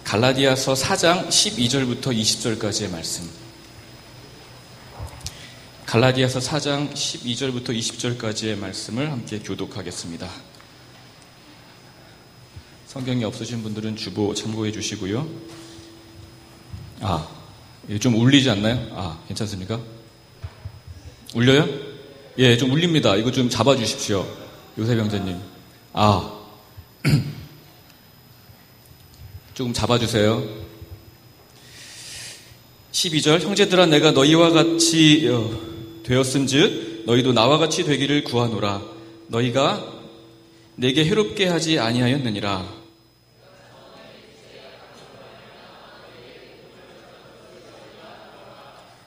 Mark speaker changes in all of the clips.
Speaker 1: 갈라디아서 4장 12절부터 20절까지의 말씀. 갈라디아서 4장 12절부터 20절까지의 말씀을 함께 교독하겠습니다. 성경이 없으신 분들은 주보 참고해 주시고요. 좀 울리지 않나요? 괜찮습니까? 울려요? 예, 좀 울립니다. 이거 좀 잡아주십시오. 요새병자님. 조금 잡아주세요. 12절, 형제들아 내가 너희와 같이 되었은즉 너희도 나와 같이 되기를 구하노라. 너희가 내게 해롭게 하지 아니하였느니라.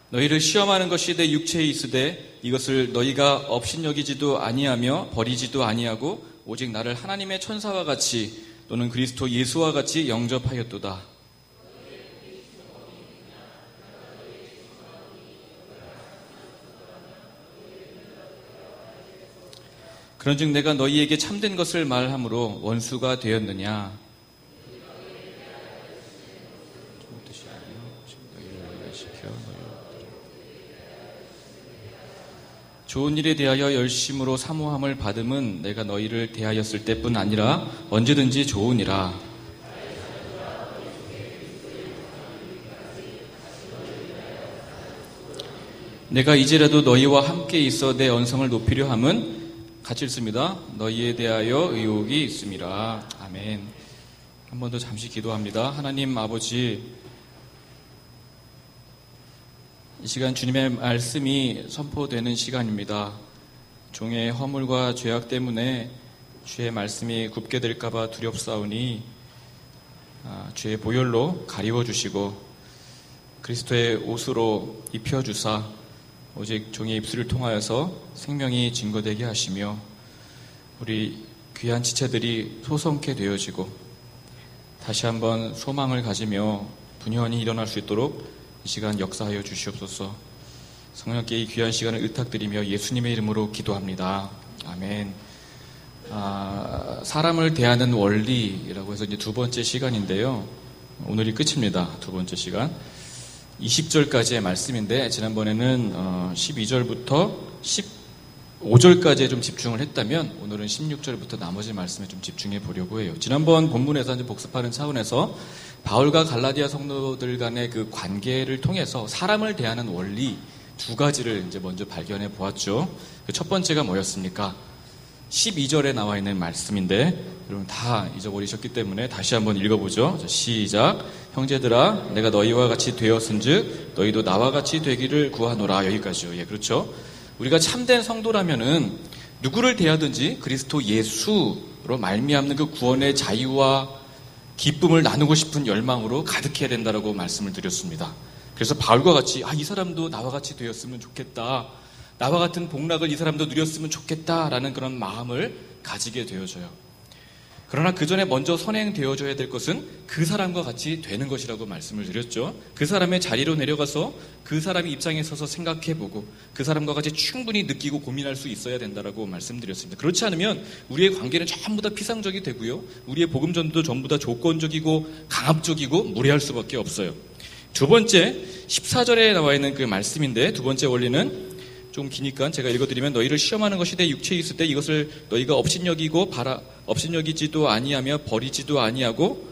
Speaker 1: 너희를 시험하는 것이 내 육체에 있으되 이것을 너희가 업신여기지도 아니하며 버리지도 아니하고 오직 나를 하나님의 천사와 같이 또는 그리스도 예수와 같이 영접하였도다. 그런즉 내가 너희에게 참된 것을 말함으로 원수가 되었느냐? 좋은 일에 대하여 열심으로 사모함을 받음은 내가 너희를 대하였을 때뿐 아니라 언제든지 좋으니라. 내가 이제라도 너희와 함께 있어 내 언성을 높이려 함은 같이 읽습니다. 너희에 대하여 의혹이 있음이라. 아멘. 한 번 더 잠시 기도합니다. 하나님 아버지, 이 시간 주님의 말씀이 선포되는 시간입니다. 종의 허물과 죄악 때문에 주의 말씀이 굽게 될까봐 두렵사오니 주의 보혈로 가리워주시고 그리스도의 옷으로 입혀주사 오직 종의 입술을 통하여서 생명이 증거되게 하시며 우리 귀한 지체들이 소성케 되어지고 다시 한번 소망을 가지며 분연히 일어날 수 있도록 이 시간 역사하여 주시옵소서. 성령께 이 귀한 시간을 의탁드리며 예수님의 이름으로 기도합니다. 아멘. 사람을 대하는 원리라고 해서 이제 두 번째 시간인데요. 오늘이 끝입니다. 두 번째 시간. 20절까지의 말씀인데 지난번에는 12절부터 15절까지에 좀 집중을 했다면 오늘은 16절부터 나머지 말씀에 좀 집중해 보려고 해요. 지난번 본문에서 이제 복습하는 차원에서 바울과 갈라디아 성도들 간의 그 관계를 통해서 사람을 대하는 원리 두 가지를 이제 먼저 발견해 보았죠. 그 첫 번째가 뭐였습니까? 12절에 나와 있는 말씀인데 여러분 다 잊어버리셨기 때문에 다시 한번 읽어보죠. 자, 시작. 형제들아 내가 너희와 같이 되었은즉 너희도 나와 같이 되기를 구하노라. 여기까지요. 예, 그렇죠. 우리가 참된 성도라면은 누구를 대하든지 그리스도 예수로 말미암는 그 구원의 자유와 기쁨을 나누고 싶은 열망으로 가득해야 된다라고 말씀을 드렸습니다. 그래서 바울과 같이 이 사람도 나와 같이 되었으면 좋겠다. 나와 같은 복락을 이 사람도 누렸으면 좋겠다라는 그런 마음을 가지게 되어져요. 그러나 그 전에 먼저 선행되어져야 될 것은 그 사람과 같이 되는 것이라고 말씀을 드렸죠. 그 사람의 자리로 내려가서 그 사람의 입장에 서서 생각해보고 그 사람과 같이 충분히 느끼고 고민할 수 있어야 된다라고 말씀드렸습니다. 그렇지 않으면 우리의 관계는 전부 다 피상적이 되고요. 우리의 복음전도 전부 다 조건적이고 강압적이고 무례할 수밖에 없어요. 두 번째 14절에 나와 있는 그 말씀인데 두 번째 원리는 좀 기니까 제가 읽어드리면 너희를 시험하는 것이 내 육체에 있을 때 이것을 너희가 업신여기지도 아니하며 버리지도 아니하고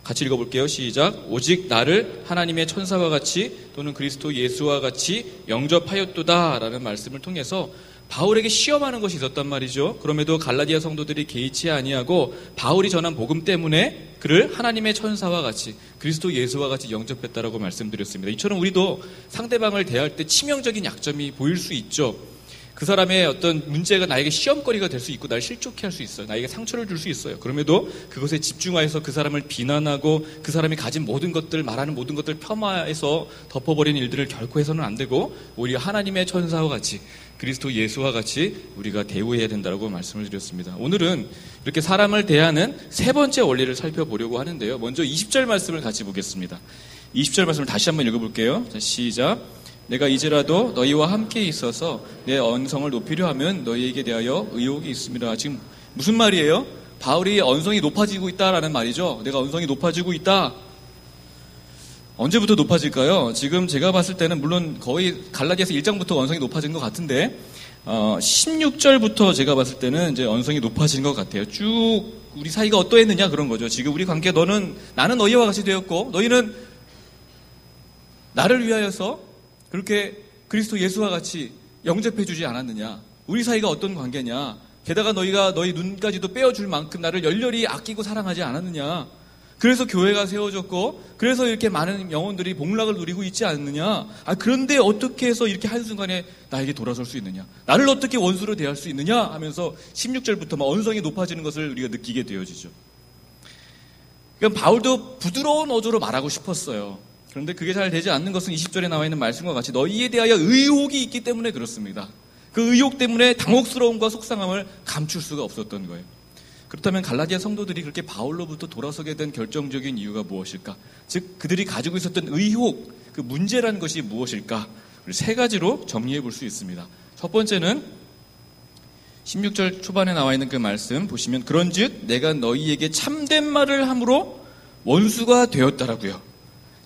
Speaker 1: 같이 읽어볼게요. 시작. 오직 나를 하나님의 천사와 같이 또는 그리스도 예수와 같이 영접하였도다 라는 말씀을 통해서 바울에게 시험하는 것이 있었단 말이죠. 그럼에도 갈라디아 성도들이 개의치 아니하고 바울이 전한 복음 때문에 그를 하나님의 천사와 같이 그리스도 예수와 같이 영접했다라고 말씀드렸습니다. 이처럼 우리도 상대방을 대할 때 치명적인 약점이 보일 수 있죠. 그 사람의 어떤 문제가 나에게 시험거리가 될 수 있고 나를 실족해 할 수 있어요. 나에게 상처를 줄 수 있어요. 그럼에도 그것에 집중하여서 그 사람을 비난하고 그 사람이 가진 모든 것들, 말하는 모든 것들 폄하해서 덮어버리는 일들을 결코 해서는 안 되고 오히려 하나님의 천사와 같이 그리스도 예수와 같이 우리가 대우해야 된다고 말씀을 드렸습니다. 오늘은 이렇게 사람을 대하는 세 번째 원리를 살펴보려고 하는데요. 먼저 20절 말씀을 같이 보겠습니다. 20절 말씀을 다시 한번 읽어볼게요. 자, 시작. 내가 이제라도 너희와 함께 있어서 내 언성을 높이려 하면 너희에게 대하여 의혹이 있음이라. 지금 무슨 말이에요? 바울이 언성이 높아지고 있다라는 말이죠. 내가 언성이 높아지고 있다. 언제부터 높아질까요? 지금 제가 봤을 때는 물론 거의 갈라디아서 1장부터 언성이 높아진 것 같은데 16절부터 제가 봤을 때는 이제 언성이 높아진 것 같아요. 쭉 우리 사이가 어떠했느냐 그런 거죠. 지금 우리 관계 나는 너희와 같이 되었고 너희는 나를 위하여서 그렇게 그리스도 예수와 같이 영접해 주지 않았느냐. 우리 사이가 어떤 관계냐. 게다가 너희가 너희 눈까지도 빼어줄 만큼 나를 열렬히 아끼고 사랑하지 않았느냐. 그래서 교회가 세워졌고 그래서 이렇게 많은 영혼들이 복락을 누리고 있지 않느냐. 그런데 어떻게 해서 이렇게 한순간에 나에게 돌아설 수 있느냐. 나를 어떻게 원수로 대할 수 있느냐 하면서 16절부터 막 언성이 높아지는 것을 우리가 느끼게 되어지죠. 그러니까 바울도 부드러운 어조로 말하고 싶었어요. 그런데 그게 잘 되지 않는 것은 20절에 나와 있는 말씀과 같이 너희에 대하여 의혹이 있기 때문에 그렇습니다. 그 의혹 때문에 당혹스러움과 속상함을 감출 수가 없었던 거예요. 그렇다면 갈라디아 성도들이 그렇게 바울로부터 돌아서게 된 결정적인 이유가 무엇일까? 즉 그들이 가지고 있었던 의혹, 그 문제라는 것이 무엇일까? 세 가지로 정리해 볼 수 있습니다. 첫 번째는 16절 초반에 나와 있는 그 말씀 보시면 그런즉 내가 너희에게 참된 말을 함으로 원수가 되었다라고요.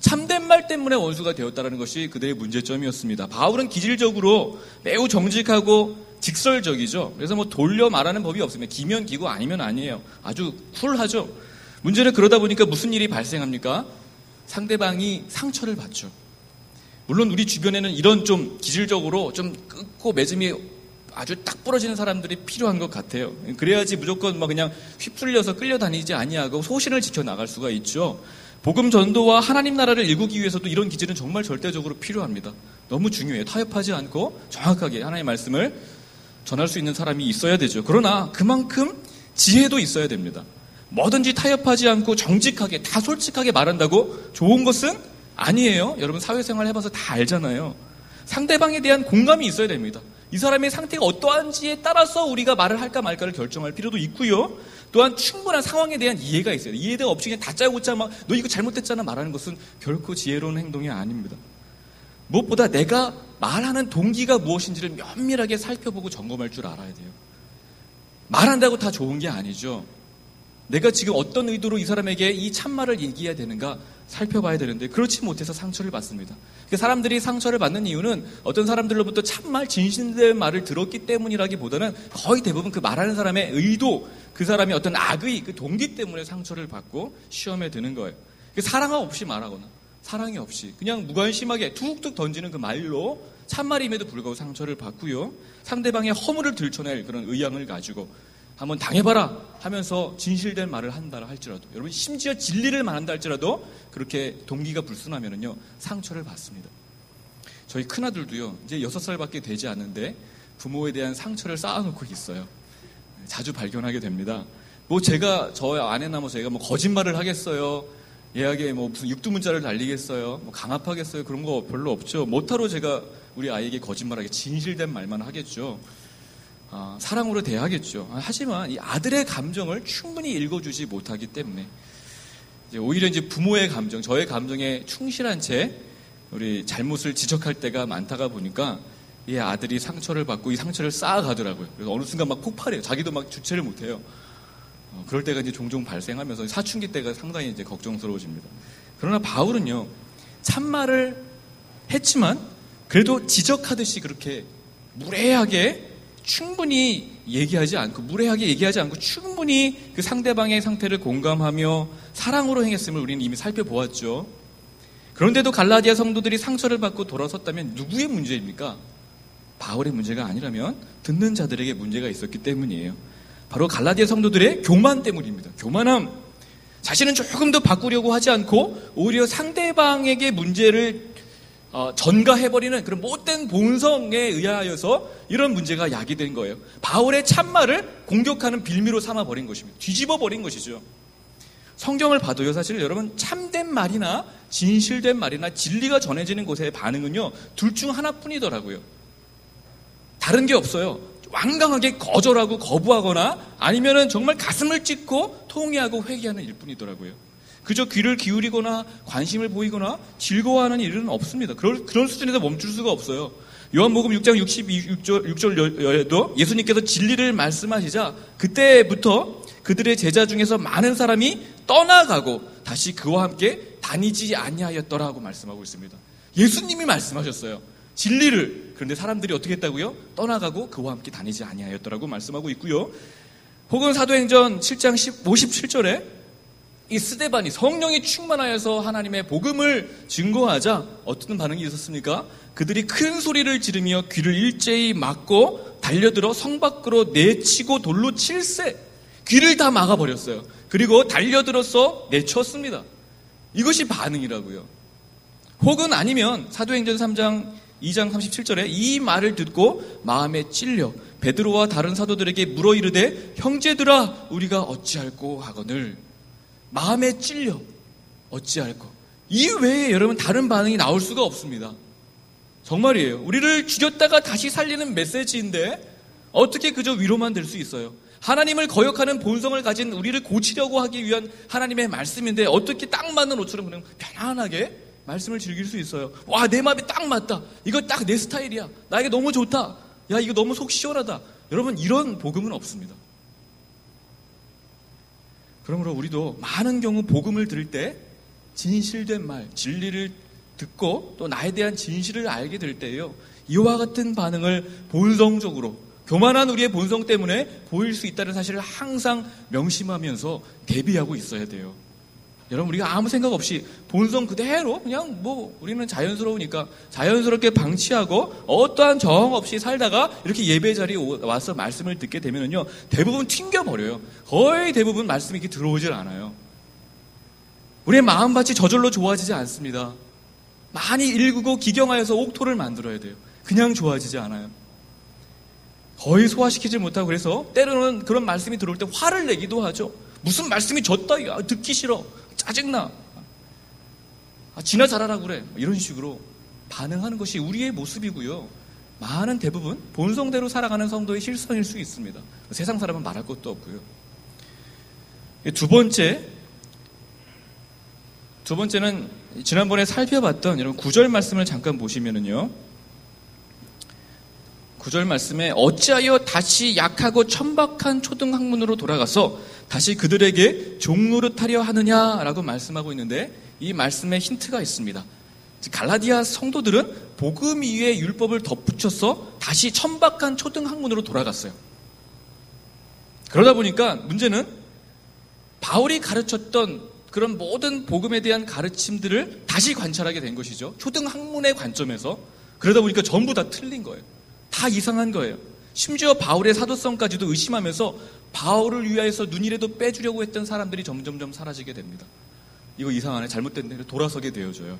Speaker 1: 참된 말 때문에 원수가 되었다라는 것이 그들의 문제점이었습니다. 바울은 기질적으로 매우 정직하고 직설적이죠. 그래서 돌려 말하는 법이 없습니다. 기면 기고 아니면 아니에요. 아주 쿨하죠. 문제는 그러다 보니까 무슨 일이 발생합니까? 상대방이 상처를 받죠. 물론 우리 주변에는 이런 좀 기질적으로 좀 끊고 매짐이 아주 딱 부러지는 사람들이 필요한 것 같아요. 그래야지 무조건 그냥 휩쓸려서 끌려다니지 아니하고 소신을 지켜나갈 수가 있죠. 복음 전도와 하나님 나라를 일구기 위해서도 이런 기질은 정말 절대적으로 필요합니다. 너무 중요해요. 타협하지 않고 정확하게 하나님의 말씀을 전할 수 있는 사람이 있어야 되죠. 그러나 그만큼 지혜도 있어야 됩니다. 뭐든지 타협하지 않고 정직하게 다 솔직하게 말한다고 좋은 것은 아니에요. 여러분 사회생활 해봐서 다 알잖아요. 상대방에 대한 공감이 있어야 됩니다. 이 사람의 상태가 어떠한지에 따라서 우리가 말을 할까 말까를 결정할 필요도 있고요. 또한 충분한 상황에 대한 이해가 있어요. 이해가 없이 그냥 다짜고짜 너 이거 잘못됐잖아 말하는 것은 결코 지혜로운 행동이 아닙니다. 무엇보다 내가 말하는 동기가 무엇인지를 면밀하게 살펴보고 점검할 줄 알아야 돼요. 말한다고 다 좋은 게 아니죠. 내가 지금 어떤 의도로 이 사람에게 이 참말을 얘기해야 되는가 살펴봐야 되는데 그렇지 못해서 상처를 받습니다. 사람들이 상처를 받는 이유는 어떤 사람들로부터 참말 진실된 말을 들었기 때문이라기보다는 거의 대부분 그 말하는 사람의 의도, 그 사람이 어떤 악의, 그 동기 때문에 상처를 받고 시험에 드는 거예요. 사랑 없이 말하거나 사랑이 없이 그냥 무관심하게 툭툭 던지는 그 말로 참말임에도 불구하고 상처를 받고요. 상대방의 허물을 들춰낼 그런 의향을 가지고 한번 당해봐라 하면서 진실된 말을 한다 할지라도 여러분 심지어 진리를 말한다 할지라도 그렇게 동기가 불순하면은요 상처를 받습니다. 저희 큰아들도요 이제 6살밖에 되지 않는데 부모에 대한 상처를 쌓아놓고 있어요. 자주 발견하게 됩니다. 제가 저의 아내나 제가 거짓말을 하겠어요. 얘에게 무슨 육두문자를 달리겠어요. 강압하겠어요. 그런 거 별로 없죠. 못하러 제가 우리 아이에게 거짓말하게 진실된 말만 하겠죠. 사랑으로 대하겠죠. 하지만 이 아들의 감정을 충분히 읽어주지 못하기 때문에 오히려 부모의 감정, 저의 감정에 충실한 채 우리 잘못을 지적할 때가 많다가 보니까 이 아들이 상처를 받고 이 상처를 쌓아가더라고요. 그래서 어느 순간 폭발해요. 자기도 주체를 못해요. 그럴 때가 종종 발생하면서 사춘기 때가 상당히 걱정스러워집니다. 그러나 바울은요, 참말을 했지만 그래도 지적하듯이 그렇게 무례하게 충분히 얘기하지 않고 충분히 그 상대방의 상태를 공감하며 사랑으로 행했음을 우리는 이미 살펴보았죠. 그런데도 갈라디아 성도들이 상처를 받고 돌아섰다면 누구의 문제입니까? 바울의 문제가 아니라면 듣는 자들에게 문제가 있었기 때문이에요. 바로 갈라디아 성도들의 교만 때문입니다. 교만함. 자신은 조금 더 바꾸려고 하지 않고 오히려 상대방에게 문제를 전가해버리는 그런 못된 본성에 의하여서 이런 문제가 야기된 거예요. 바울의 참말을 공격하는 빌미로 삼아버린 것입니다. 뒤집어버린 것이죠. 성경을 봐도요, 사실 여러분 참된 말이나 진실된 말이나 진리가 전해지는 곳의 반응은요, 둘 중 하나뿐이더라고요. 다른 게 없어요. 완강하게 거절하고 거부하거나 아니면은 정말 가슴을 찢고 통회하고 회개하는 일뿐이더라고요. 그저 귀를 기울이거나 관심을 보이거나 즐거워하는 일은 없습니다. 그런 수준에서 멈출 수가 없어요. 요한복음 6장 6절에도 예수님께서 진리를 말씀하시자 그때부터 그들의 제자 중에서 많은 사람이 떠나가고 다시 그와 함께 다니지 아니하였더라고 말씀하고 있습니다. 예수님이 말씀하셨어요. 진리를. 그런데 사람들이 어떻게 했다고요? 떠나가고 그와 함께 다니지 아니하였더라고 말씀하고 있고요. 혹은 사도행전 7장 57절에 이 스데반이 성령이 충만하여서 하나님의 복음을 증거하자 어떤 반응이 있었습니까? 그들이 큰 소리를 지르며 귀를 일제히 막고 달려들어 성 밖으로 내치고 돌로 칠세. 귀를 다 막아버렸어요. 그리고 달려들어서 내쳤습니다. 이것이 반응이라고요. 혹은 아니면 사도행전 3장 2장 37절에 이 말을 듣고 마음에 찔려 베드로와 다른 사도들에게 물어 이르되 형제들아 우리가 어찌할꼬 하거늘. 마음에 찔려 어찌할꼬. 이 외에 여러분 다른 반응이 나올 수가 없습니다. 정말이에요. 우리를 죽였다가 다시 살리는 메시지인데 어떻게 그저 위로만 될 수 있어요? 하나님을 거역하는 본성을 가진 우리를 고치려고 하기 위한 하나님의 말씀인데 어떻게 딱 맞는 옷처럼 그냥 편안하게 말씀을 즐길 수 있어요? 와, 내 마음에 딱 맞다. 이거 딱 내 스타일이야. 나에게 너무 좋다. 야, 이거 너무 속 시원하다. 여러분, 이런 복음은 없습니다. 그러므로 우리도 많은 경우 복음을 들을 때 진실된 말, 진리를 듣고 또 나에 대한 진실을 알게 될 때예요. 이와 같은 반응을 본성적으로 교만한 우리의 본성 때문에 보일 수 있다는 사실을 항상 명심하면서 대비하고 있어야 돼요. 여러분, 우리가 아무 생각 없이 본성 그대로 그냥 우리는 자연스러우니까 자연스럽게 방치하고 어떠한 저항 없이 살다가 이렇게 예배 자리에 와서 말씀을 듣게 되면은요, 대부분 튕겨버려요. 거의 대부분 말씀이 이렇게 들어오질 않아요. 우리의 마음밭이 저절로 좋아지지 않습니다. 많이 읽고 기경하여서 옥토를 만들어야 돼요. 그냥 좋아지지 않아요. 거의 소화시키지 못하고 그래서 때로는 그런 말씀이 들어올 때 화를 내기도 하죠. 무슨 말씀이 졌다, 야, 듣기 싫어, 짜증나, 지나 잘하라고 그래, 이런 식으로 반응하는 것이 우리의 모습이고요. 많은 대부분 본성대로 살아가는 성도의 실상일 수 있습니다. 세상 사람은 말할 것도 없고요. 두 번째는 지난번에 살펴봤던 여러분 9절 말씀을 잠깐 보시면은요, 9절 말씀에 어찌하여 다시 약하고 천박한 초등학문으로 돌아가서 다시 그들에게 종노릇하려 하느냐라고 말씀하고 있는데, 이 말씀에 힌트가 있습니다. 갈라디아 성도들은 복음 위에 율법을 덧붙여서 다시 천박한 초등학문으로 돌아갔어요. 그러다 보니까 문제는 바울이 가르쳤던 그런 모든 복음에 대한 가르침들을 다시 관찰하게 된 것이죠. 초등학문의 관점에서. 그러다 보니까 전부 다 틀린 거예요. 다 이상한 거예요. 심지어 바울의 사도성까지도 의심하면서 바울을 위하여서 눈이라도 빼주려고 했던 사람들이 점점점 사라지게 됩니다. 이거 이상하네, 잘못됐네, 돌아서게 되어져요.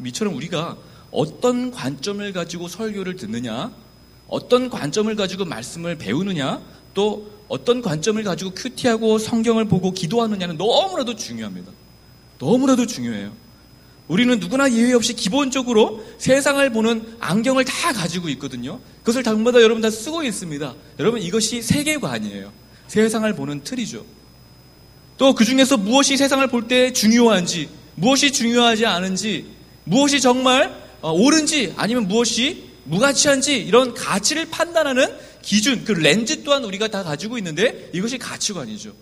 Speaker 1: 이처럼 우리가 어떤 관점을 가지고 설교를 듣느냐, 어떤 관점을 가지고 말씀을 배우느냐, 또 어떤 관점을 가지고 큐티하고 성경을 보고 기도하느냐는 너무나도 중요합니다. 너무나도 중요해요. 우리는 누구나 예외 없이 기본적으로 세상을 보는 안경을 다 가지고 있거든요. 그것을 당마다 여러분 다 쓰고 있습니다. 여러분, 이것이 세계관이에요. 세상을 보는 틀이죠. 또 그 중에서 무엇이 세상을 볼 때 중요한지, 무엇이 중요하지 않은지, 무엇이 정말 옳은지 아니면 무엇이 무가치한지, 이런 가치를 판단하는 기준, 그 렌즈 또한 우리가 다 가지고 있는데 이것이 가치관이죠.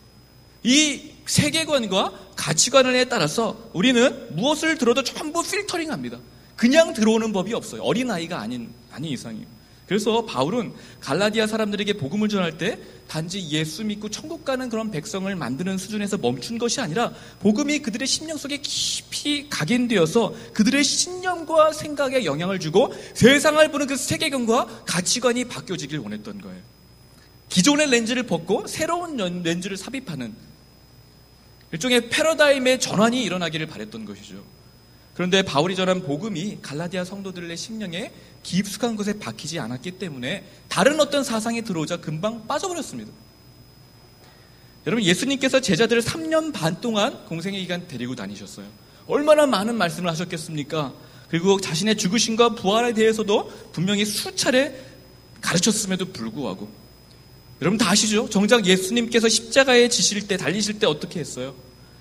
Speaker 1: 이 세계관과 가치관에 따라서 우리는 무엇을 들어도 전부 필터링합니다. 그냥 들어오는 법이 없어요. 어린아이가 아닌 이상이에요. 그래서 바울은 갈라디아 사람들에게 복음을 전할 때 단지 예수 믿고 천국 가는 그런 백성을 만드는 수준에서 멈춘 것이 아니라 복음이 그들의 심령 속에 깊이 각인되어서 그들의 신념과 생각에 영향을 주고 세상을 보는 그 세계관과 가치관이 바뀌어지길 원했던 거예요. 기존의 렌즈를 벗고 새로운 렌즈를 삽입하는 일종의 패러다임의 전환이 일어나기를 바랬던 것이죠. 그런데 바울이 전한 복음이 갈라디아 성도들의 심령에 깊숙한 것에 박히지 않았기 때문에 다른 어떤 사상이 들어오자 금방 빠져버렸습니다. 여러분, 예수님께서 제자들을 3년 반 동안 공생의 기간 데리고 다니셨어요. 얼마나 많은 말씀을 하셨겠습니까? 그리고 자신의 죽으심과 부활에 대해서도 분명히 수차례 가르쳤음에도 불구하고, 여러분 다 아시죠? 정작 예수님께서 십자가에 지실 때, 달리실 때 어떻게 했어요?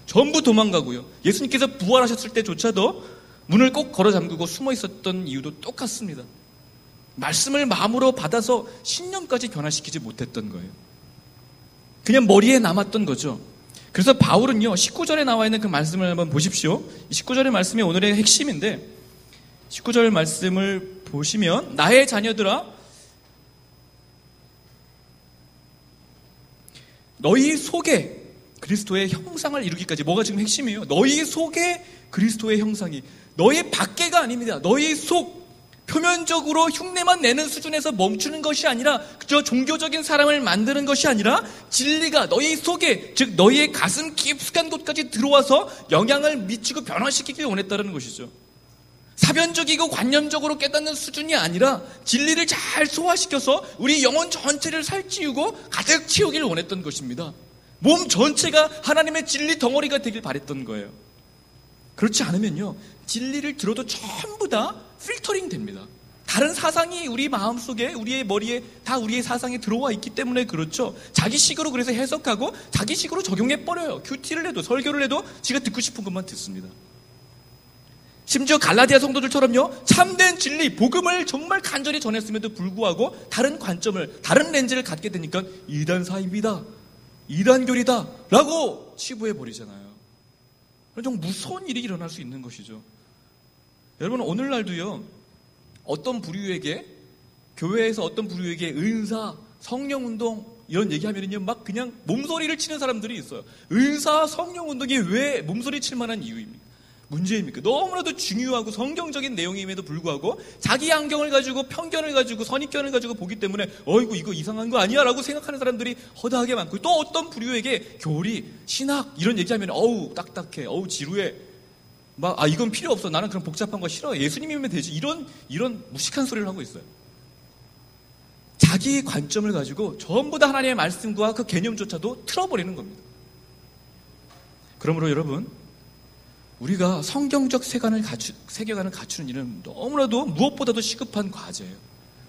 Speaker 1: 전부 도망가고요. 예수님께서 부활하셨을 때조차도 문을 꼭 걸어 잠그고 숨어 있었던 이유도 똑같습니다. 말씀을 마음으로 받아서 신념까지 변화시키지 못했던 거예요. 그냥 머리에 남았던 거죠. 그래서 바울은요, 19절에 나와 있는 그 말씀을 한번 보십시오. 19절의 말씀이 오늘의 핵심인데, 19절 말씀을 보시면, 나의 자녀들아, 너희 속에 그리스도의 형상을 이루기까지. 뭐가 지금 핵심이에요? 너희 속에 그리스도의 형상이. 너희 밖에가 아닙니다. 너희 속, 표면적으로 흉내만 내는 수준에서 멈추는 것이 아니라, 그저 종교적인 사람을 만드는 것이 아니라 진리가 너희 속에, 즉 너희의 가슴 깊숙한 곳까지 들어와서 영향을 미치고 변화시키길 원했다는 것이죠. 사변적이고 관념적으로 깨닫는 수준이 아니라 진리를 잘 소화시켜서 우리 영혼 전체를 살찌우고 가득 채우길 원했던 것입니다. 몸 전체가 하나님의 진리 덩어리가 되길 바랬던 거예요. 그렇지 않으면요, 진리를 들어도 전부 다 필터링 됩니다. 다른 사상이 우리 마음속에, 우리의 머리에 다 우리의 사상에 들어와 있기 때문에 그렇죠. 자기식으로 그래서 해석하고 자기식으로 적용해버려요. 큐티를 해도, 설교를 해도 지가 듣고 싶은 것만 듣습니다. 심지어 갈라디아 성도들처럼요, 참된 진리, 복음을 정말 간절히 전했음에도 불구하고 다른 관점을, 다른 렌즈를 갖게 되니까 이단사입니다, 이단교리다 라고 치부해버리잖아요. 좀 무서운 일이 일어날 수 있는 것이죠. 여러분, 오늘날도요, 어떤 부류에게, 교회에서 어떤 부류에게 은사, 성령운동 이런 얘기하면요, 막 그냥 몸소리를 치는 사람들이 있어요. 은사, 성령운동이 왜 몸소리 칠 만한 이유입니까? 문제입니까? 너무나도 중요하고 성경적인 내용임에도 불구하고 자기 안경을 가지고, 편견을 가지고, 선입견을 가지고 보기 때문에 어이구 이거 이상한 거 아니야? 라고 생각하는 사람들이 허다하게 많고, 또 어떤 부류에게 교리, 신학 이런 얘기하면 어우 딱딱해, 어우 지루해, 막 이건 필요 없어, 나는 그런 복잡한 거 싫어, 예수님이면 되지, 이런 무식한 소리를 하고 있어요. 자기 관점을 가지고 전부 다 하나님의 말씀과 그 개념조차도 틀어버리는 겁니다. 그러므로 여러분, 우리가 성경적 세계관을 갖추는 일은 너무나도 무엇보다도 시급한 과제예요.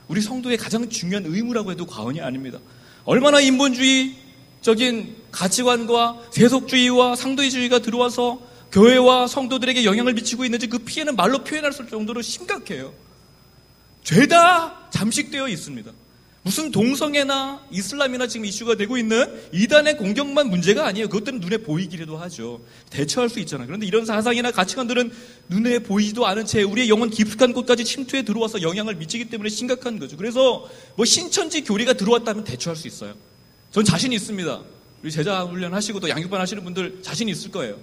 Speaker 1: 우리 성도의 가장 중요한 의무라고 해도 과언이 아닙니다. 얼마나 인본주의적인 가치관과 세속주의와 상도주의가 들어와서 교회와 성도들에게 영향을 미치고 있는지 그 피해는 말로 표현할 수 없을 정도로 심각해요. 죄다 잠식되어 있습니다. 무슨 동성애나 이슬람이나 지금 이슈가 되고 있는 이단의 공격만 문제가 아니에요. 그것들은 눈에 보이기라도 하죠. 대처할 수 있잖아요. 그런데 이런 사상이나 가치관들은 눈에 보이지도 않은 채 우리의 영혼 깊숙한 곳까지 침투해 들어와서 영향을 미치기 때문에 심각한 거죠. 그래서 뭐 신천지 교리가 들어왔다면 대처할 수 있어요. 전 자신 있습니다. 우리 제자 훈련 하시고 또 양육반 하시는 분들 자신 있을 거예요.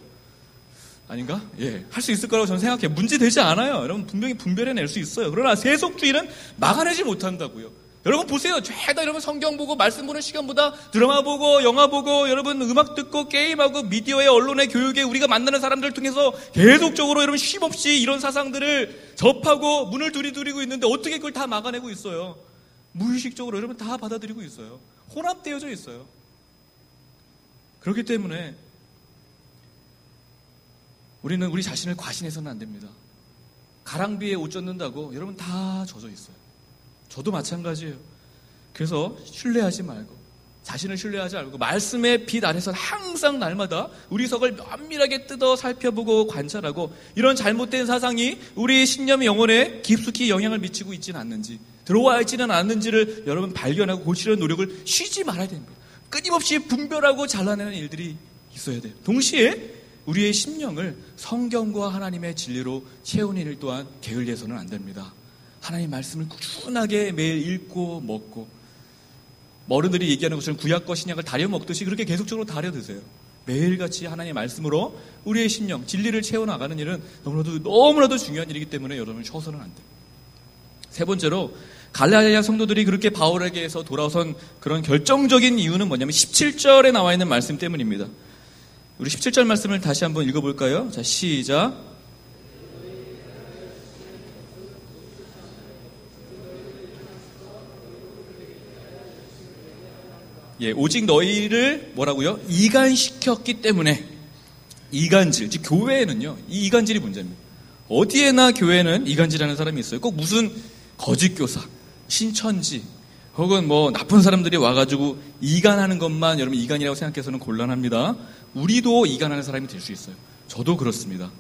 Speaker 1: 아닌가? 예, 할 수 있을 거라고 저는 생각해요. 문제 되지 않아요. 여러분, 분명히 분별해낼 수 있어요. 그러나 세속주의는 막아내지 못한다고요. 여러분 보세요. 죄다 여러분 성경 보고 말씀 보는 시간보다 드라마 보고 영화 보고 여러분 음악 듣고 게임하고 미디어의 언론의 교육에 우리가 만나는 사람들 통해서 계속적으로 여러분 쉼없이 이런 사상들을 접하고 문을 두드리고 있는데 어떻게 그걸 다 막아내고 있어요? 무의식적으로 여러분 다 받아들이고 있어요. 혼합되어져 있어요. 그렇기 때문에 우리는 우리 자신을 과신해서는 안 됩니다. 가랑비에 옷 젖는다고 여러분 다 젖어 있어요. 저도 마찬가지예요. 그래서 신뢰하지 말고, 자신을 신뢰하지 말고 말씀의 빛 아래서 항상 날마다 우리 속을 면밀하게 뜯어 살펴보고 관찰하고 이런 잘못된 사상이 우리 신념 영혼에 깊숙이 영향을 미치고 있지는 않는지, 들어와 있지는 않는지를 여러분 발견하고 고치려는 노력을 쉬지 말아야 됩니다. 끊임없이 분별하고 잘라내는 일들이 있어야 돼요. 동시에 우리의 심령을 성경과 하나님의 진리로 채우는 일 또한 게을리해서는 안 됩니다. 하나님 말씀을 꾸준하게 매일 읽고 먹고, 어른들이 얘기하는 것처럼 구약과 신약을 다려 먹듯이 그렇게 계속적으로 다려 드세요. 매일같이 하나님의 말씀으로 우리의 심령, 진리를 채워나가는 일은 너무나도 중요한 일이기 때문에 여러분 쉬어서는 안 돼요. 세 번째로, 갈라디아 성도들이 그렇게 바울에게서 돌아선 그런 결정적인 이유는 뭐냐면 17절에 나와 있는 말씀 때문입니다. 우리 17절 말씀을 다시 한번 읽어볼까요? 자, 시작. 예, 오직 너희를 뭐라고요? 이간시켰기 때문에. 이간질, 즉 교회에는요, 이 이간질이 문제입니다. 어디에나 교회는 이간질하는 사람이 있어요. 꼭 무슨 거짓 교사, 신천지, 혹은 뭐 나쁜 사람들이 와가지고 이간하는 것만 여러분 이간이라고 생각해서는 곤란합니다. 우리도 이간하는 사람이 될 수 있어요. 저도 그렇습니다.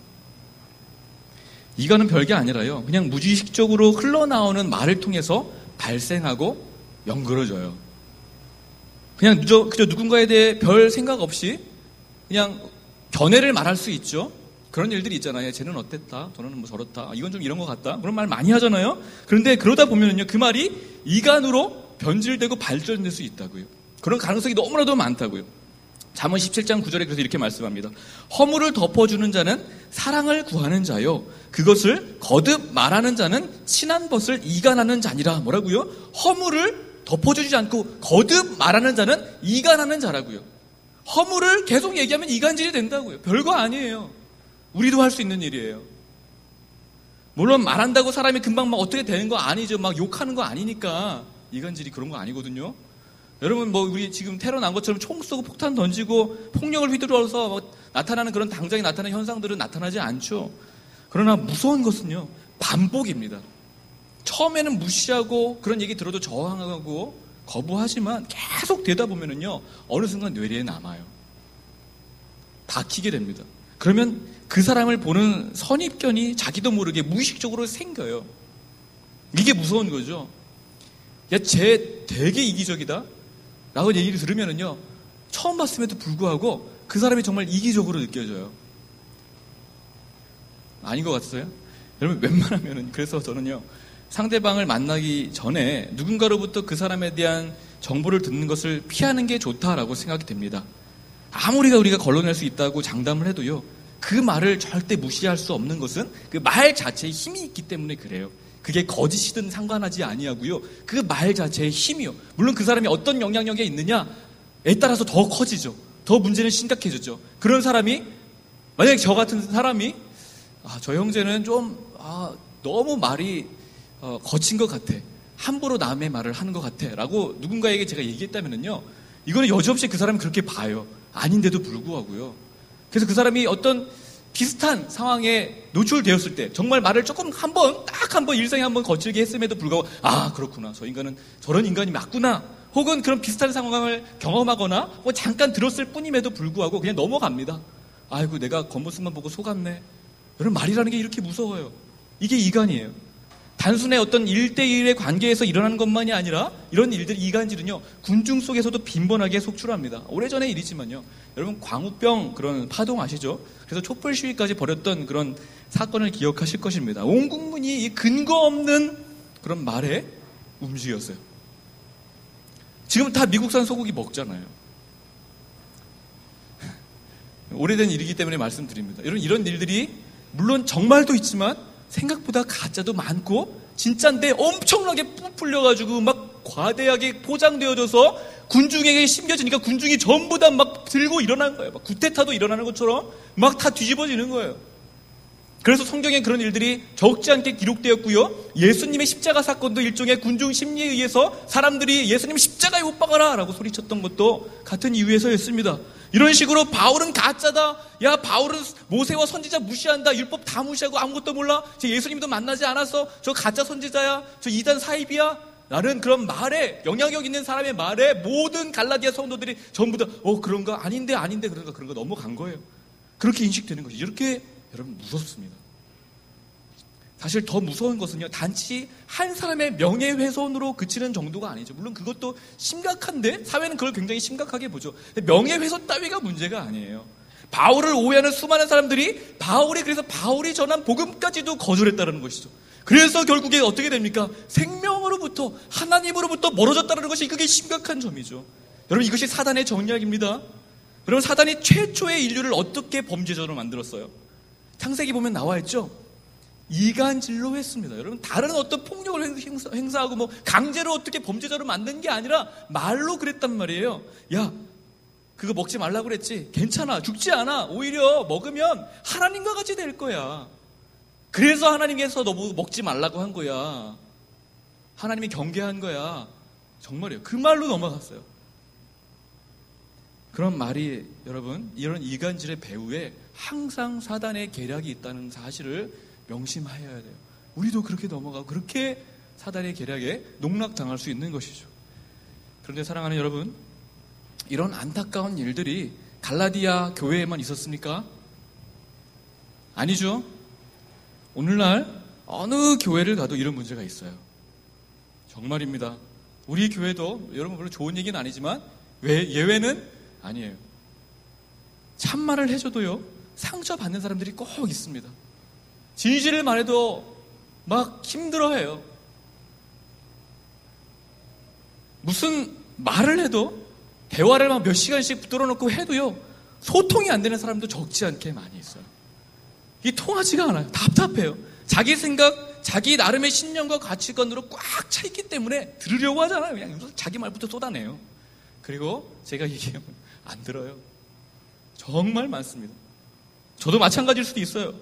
Speaker 1: 이간은 별게 아니라요, 그냥 무의식적으로 흘러나오는 말을 통해서 발생하고 연그러져요. 그냥 그저 누군가에 대해 별 생각 없이 그냥 견해를 말할 수 있죠. 그런 일들이 있잖아요. 쟤는 어땠다, 저는 뭐 저렇다, 이건 좀 이런 것 같다, 그런 말 많이 하잖아요. 그런데 그러다 보면은요, 그 말이 이간으로 변질되고 발전될 수 있다고요. 그런 가능성이 너무나도 많다고요. 잠언 17장 9절에 그래서 이렇게 말씀합니다. 허물을 덮어주는 자는 사랑을 구하는 자요, 그것을 거듭 말하는 자는 친한 것을 이간하는 자니라. 뭐라고요? 허물을 덮어주지 않고 거듭 말하는 자는 이간하는 자라고요. 허물을 계속 얘기하면 이간질이 된다고요. 별거 아니에요. 우리도 할 수 있는 일이에요. 물론 말한다고 사람이 금방 막 어떻게 되는 거 아니죠. 막 욕하는 거 아니니까. 이간질이 그런 거 아니거든요. 여러분 뭐 우리 지금 테러 난 것처럼 총 쏘고 폭탄 던지고 폭력을 휘두르어서 뭐 나타나는 그런 당장에 나타나는 현상들은 나타나지 않죠. 그러나 무서운 것은요, 반복입니다. 처음에는 무시하고 그런 얘기 들어도 저항하고 거부하지만 계속 되다 보면은요, 어느 순간 뇌리에 남아요. 박히게 됩니다. 그러면 그 사람을 보는 선입견이 자기도 모르게 무의식적으로 생겨요. 이게 무서운 거죠. 야, 쟤 되게 이기적이다 라고 얘기를 들으면은요, 처음 봤음에도 불구하고 그 사람이 정말 이기적으로 느껴져요. 아닌 것 같으세요? 여러분, 웬만하면은, 그래서 저는요, 상대방을 만나기 전에 누군가로부터 그 사람에 대한 정보를 듣는 것을 피하는 게 좋다라고 생각이 됩니다. 아무리 우리가 걸러낼 수 있다고 장담을 해도요, 그 말을 절대 무시할 수 없는 것은 그 말 자체에 힘이 있기 때문에 그래요. 그게 거짓이든 상관하지 아니하고요, 그 말 자체의 힘이요, 물론 그 사람이 어떤 영향력에 있느냐에 따라서 더 커지죠. 더 문제는 심각해지죠. 그런 사람이, 만약에 저 같은 사람이 저 형제는 좀 너무 말이 거친 것 같아, 함부로 남의 말을 하는 것 같아 라고 누군가에게 제가 얘기했다면요, 이거는 여지없이 그 사람이 그렇게 봐요. 아닌데도 불구하고요. 그래서 그 사람이 어떤 비슷한 상황에 노출되었을 때 정말 말을 조금 딱 한 번 일상에 한 번 거칠게 했음에도 불구하고 그렇구나, 저 인간은 저런 인간이 맞구나, 혹은 그런 비슷한 상황을 경험하거나 뭐 잠깐 들었을 뿐임에도 불구하고 그냥 넘어갑니다. 아이고, 내가 겉모습만 보고 속았네. 여러분, 말이라는 게 이렇게 무서워요. 이게 이간이에요. 단순히 어떤 1대1의 관계에서 일어나는 것만이 아니라 이런 일들, 이간질은요, 군중 속에서도 빈번하게 속출합니다. 오래전의 일이지만요, 여러분 광우병 그런 파동 아시죠? 그래서 촛불 시위까지 벌였던 그런 사건을 기억하실 것입니다. 온 국민이 이 근거 없는 그런 말에 움직였어요. 지금 다 미국산 소고기 먹잖아요. 오래된 일이기 때문에 말씀드립니다. 이런 일들이 물론 정말도 있지만 생각보다 가짜도 많고 진짜인데 엄청나게 부풀려가지고 막 과대하게 포장되어져서 군중에게 심겨지니까 군중이 전부 다 막 들고 일어나는 거예요. 막 구테타도 일어나는 것처럼 막 다 뒤집어지는 거예요. 그래서 성경에 그런 일들이 적지 않게 기록되었고요, 예수님의 십자가 사건도 일종의 군중 심리에 의해서 사람들이 예수님 십자가에 못 박아라 라고 소리쳤던 것도 같은 이유에서였습니다. 이런 식으로 바울은 가짜다, 야 바울은 모세와 선지자 무시한다, 율법 다 무시하고 아무것도 몰라, 저 예수님도 만나지 않았어, 저 가짜 선지자야, 저 이단 사입이야 라는 그런 말에, 영향력 있는 사람의 말에 모든 갈라디아 성도들이 전부 다 그런가, 아닌데 그런가, 그런 거 넘어간 거예요. 그렇게 인식되는 것이 이렇게 여러분 무섭습니다. 사실 더 무서운 것은요, 단지 한 사람의 명예훼손으로 그치는 정도가 아니죠. 물론 그것도 심각한데 사회는 그걸 굉장히 심각하게 보죠. 명예훼손 따위가 문제가 아니에요. 바울을 오해하는 수많은 사람들이 그래서 바울이 전한 복음까지도 거절했다는 것이죠. 그래서 결국에 어떻게 됩니까? 생명으로부터, 하나님으로부터 멀어졌다는 것이 그게 심각한 점이죠. 여러분, 이것이 사단의 정략입니다. 여러분, 사단이 최초의 인류를 어떻게 범죄자로 만들었어요? 창세기 보면 나와 있죠. 이간질로 했습니다. 여러분, 다른 어떤 폭력을 행사하고 뭐 강제로 어떻게 범죄자로 만든 게 아니라 말로 그랬단 말이에요. 야, 그거 먹지 말라고 그랬지? 괜찮아, 죽지 않아. 오히려 먹으면 하나님과 같이 될 거야. 그래서 하나님께서 너 먹지 말라고 한 거야. 하나님이 경계한 거야. 정말이에요. 그 말로 넘어갔어요. 그런 말이, 여러분, 이런 이간질의 배후에 항상 사단의 계략이 있다는 사실을 명심하여야 돼요. 우리도 그렇게 넘어가고 그렇게 사단의 계략에 농락당할 수 있는 것이죠. 그런데 사랑하는 여러분, 이런 안타까운 일들이 갈라디아 교회에만 있었습니까? 아니죠. 오늘날 어느 교회를 가도 이런 문제가 있어요. 정말입니다. 우리 교회도 여러분 물론 좋은 얘기는 아니지만 예외는 아니에요. 참말을 해줘도요, 상처받는 사람들이 꼭 있습니다. 진실을 말해도 막 힘들어해요. 무슨 말을 해도, 대화를 막 몇 시간씩 붙들어 놓고 해도요, 소통이 안 되는 사람도 적지 않게 많이 있어요. 이게 통하지가 않아요. 답답해요. 자기 생각, 자기 나름의 신념과 가치관으로 꽉 차 있기 때문에 들으려고 하잖아요. 그냥 자기 말부터 쏟아내요. 그리고 제가 얘기하면 안 들어요. 정말 많습니다. 저도 마찬가지일 수도 있어요.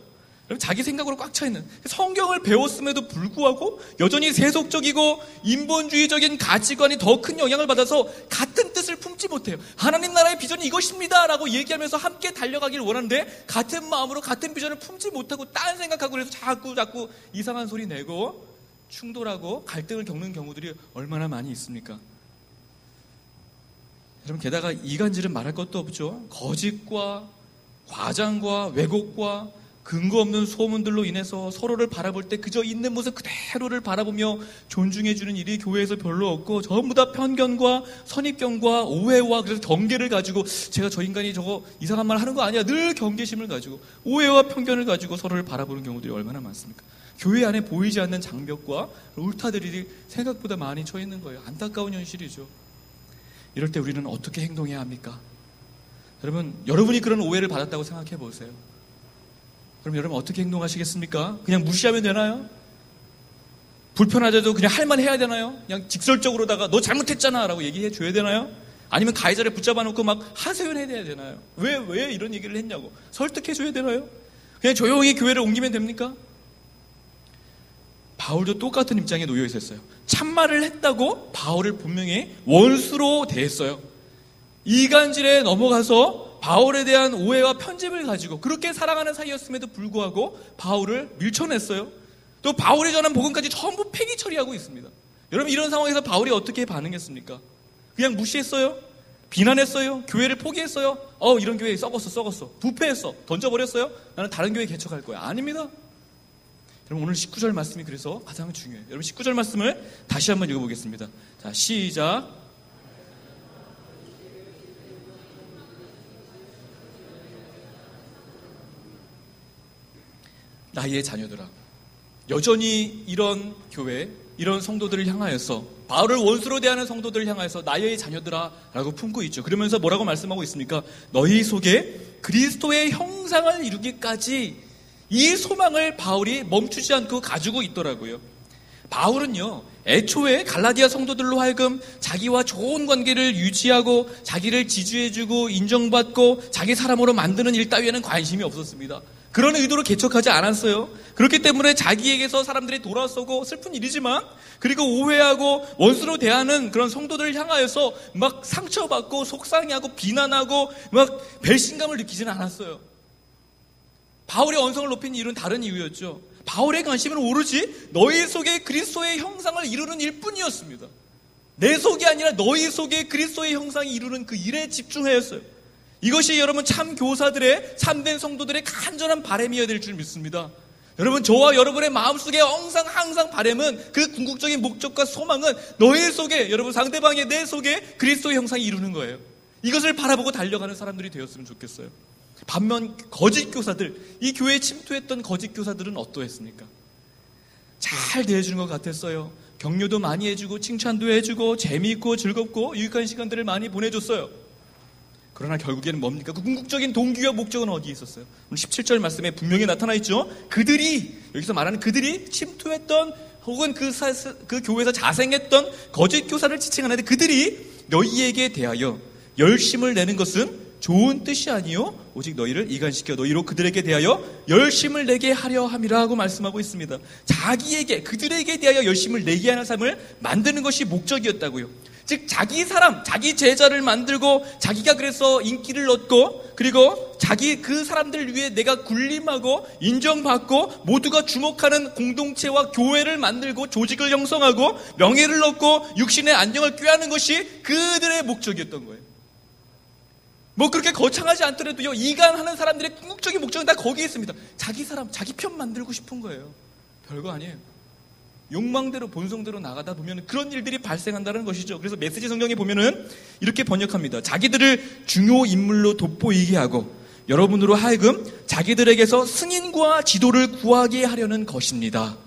Speaker 1: 자기 생각으로 꽉 차 있는, 성경을 배웠음에도 불구하고 여전히 세속적이고 인본주의적인 가치관이 더 큰 영향을 받아서 같은 뜻을 품지 못해요. 하나님 나라의 비전이 이것입니다 라고 얘기하면서 함께 달려가기를 원하는데 같은 마음으로 같은 비전을 품지 못하고 딴 생각하고, 그래서 자꾸 이상한 소리 내고 충돌하고 갈등을 겪는 경우들이 얼마나 많이 있습니까? 여러분, 게다가 이간질은 말할 것도 없죠. 거짓과 과장과 왜곡과 근거 없는 소문들로 인해서 서로를 바라볼 때 그저 있는 모습 그대로를 바라보며 존중해주는 일이 교회에서 별로 없고, 전부 다 편견과 선입견과 오해와, 그래서 경계를 가지고, 제가 저 인간이 저거 이상한 말 하는 거 아니야, 늘 경계심을 가지고 오해와 편견을 가지고 서로를 바라보는 경우들이 얼마나 많습니까? 교회 안에 보이지 않는 장벽과 울타들이 생각보다 많이 쳐 있는 거예요. 안타까운 현실이죠. 이럴 때 우리는 어떻게 행동해야 합니까? 여러분이 그런 오해를 받았다고 생각해 보세요. 그럼 여러분 어떻게 행동하시겠습니까? 그냥 무시하면 되나요? 불편하더라도 그냥 할 만 해야 되나요? 그냥 직설적으로다가 너 잘못했잖아 라고 얘기해 줘야 되나요? 아니면 가해자를 붙잡아 놓고 막 하소연해야 되나요? 왜 이런 얘기를 했냐고 설득해 줘야 되나요? 그냥 조용히 교회를 옮기면 됩니까? 바울도 똑같은 입장에 놓여 있었어요. 참말을 했다고 바울을 분명히 원수로 대했어요. 이간질에 넘어가서 바울에 대한 오해와 편집을 가지고 그렇게 살아가는 사이였음에도 불구하고 바울을 밀쳐냈어요. 또 바울이 전한 복음까지 전부 폐기 처리하고 있습니다. 여러분, 이런 상황에서 바울이 어떻게 반응했습니까? 그냥 무시했어요? 비난했어요? 교회를 포기했어요? 이런 교회 썩었어. 부패했어. 던져버렸어요? 나는 다른 교회 개척할 거야. 아닙니다. 여러분, 오늘 19절 말씀이 그래서 가장 중요해요. 여러분, 19절 말씀을 다시 한번 읽어보겠습니다. 자, 시작. 나의 자녀들아, 여전히 이런 교회, 이런 성도들을 향하여서, 바울을 원수로 대하는 성도들을 향하여서 나의 자녀들아 라고 품고 있죠. 그러면서 뭐라고 말씀하고 있습니까? 너희 속에 그리스도의 형상을 이루기까지, 이 소망을 바울이 멈추지 않고 가지고 있더라고요. 바울은요, 애초에 갈라디아 성도들로 하여금 자기와 좋은 관계를 유지하고 자기를 지지해주고 인정받고 자기 사람으로 만드는 일 따위에는 관심이 없었습니다. 그런 의도로 개척하지 않았어요. 그렇기 때문에 자기에게서 사람들이 돌아서고, 슬픈 일이지만, 그리고 오해하고 원수로 대하는 그런 성도들을 향하여서 막 상처받고 속상해하고 비난하고 막 배신감을 느끼지는 않았어요. 바울의 언성을 높인 이유는 다른 이유였죠. 바울의 관심은 오로지 너희 속에 그리스도의 형상을 이루는 일뿐이었습니다. 내 속이 아니라 너희 속에 그리스도의 형상이 이루는 그 일에 집중하였어요. 이것이 여러분 참 교사들의, 참된 성도들의 간절한 바람이어야 될 줄 믿습니다. 여러분, 저와 여러분의 마음속에 항상 바람은, 그 궁극적인 목적과 소망은 너희 속에, 여러분 상대방의 내 속에 그리스도의 형상이 이루는 거예요. 이것을 바라보고 달려가는 사람들이 되었으면 좋겠어요. 반면 거짓 교사들, 이 교회에 침투했던 거짓 교사들은 어떠했습니까? 잘 대해주는 것 같았어요. 격려도 많이 해주고 칭찬도 해주고 재미있고 즐겁고 유익한 시간들을 많이 보내줬어요. 그러나 결국에는 뭡니까? 그 궁극적인 동기와 목적은 어디에 있었어요? 17절 말씀에 분명히 나타나 있죠. 그들이, 여기서 말하는 그들이 침투했던 혹은 그 교회에서 자생했던 거짓 교사를 지칭하는데, 그들이 너희에게 대하여 열심을 내는 것은 좋은 뜻이 아니요 오직 너희를 이간시켜 너희로 그들에게 대하여 열심을 내게 하려 함이라고 말씀하고 있습니다. 자기에게, 그들에게 대하여 열심을 내게 하는 삶을 만드는 것이 목적이었다고요. 즉 자기 사람, 자기 제자를 만들고 자기가 그래서 인기를 얻고, 그리고 자기 그 사람들을 위해 내가 군림하고 인정받고 모두가 주목하는 공동체와 교회를 만들고 조직을 형성하고 명예를 얻고 육신의 안녕을 꾀하는 것이 그들의 목적이었던 거예요. 뭐 그렇게 거창하지 않더라도요, 이간하는 사람들의 궁극적인 목적은 다 거기에 있습니다. 자기 사람, 자기 편 만들고 싶은 거예요. 별거 아니에요. 욕망대로, 본성대로 나가다 보면 그런 일들이 발생한다는 것이죠. 그래서 메시지 성경에 보면은 이렇게 번역합니다. 자기들을 중요 인물로 돋보이게 하고
Speaker 2: 여러분으로 하여금 자기들에게서 승인과 지도를 구하게 하려는 것입니다.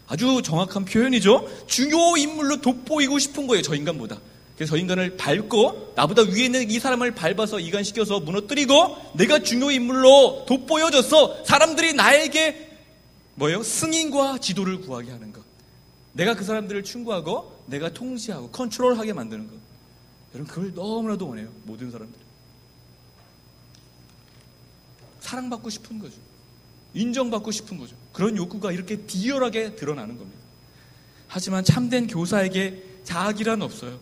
Speaker 2: 아주 정확한 표현이죠. 중요 인물로 돋보이고 싶은 거예요, 저 인간보다. 그래서 저 인간을 밟고 나보다 위에 있는 이 사람을 밟아서 이간시켜서 무너뜨리고 내가 중요 인물로 돋보여져서 사람들이 나에게 승인과 지도를 구하게 하는 것. 내가 그 사람들을 충고하고 내가 통제하고 컨트롤하게 만드는 것. 여러분, 그걸 너무나도 원해요, 모든 사람들이. 사랑받고 싶은 거죠. 인정받고 싶은 거죠. 그런 욕구가 이렇게 비열하게 드러나는 겁니다. 하지만 참된 교사에게 자기란 없어요.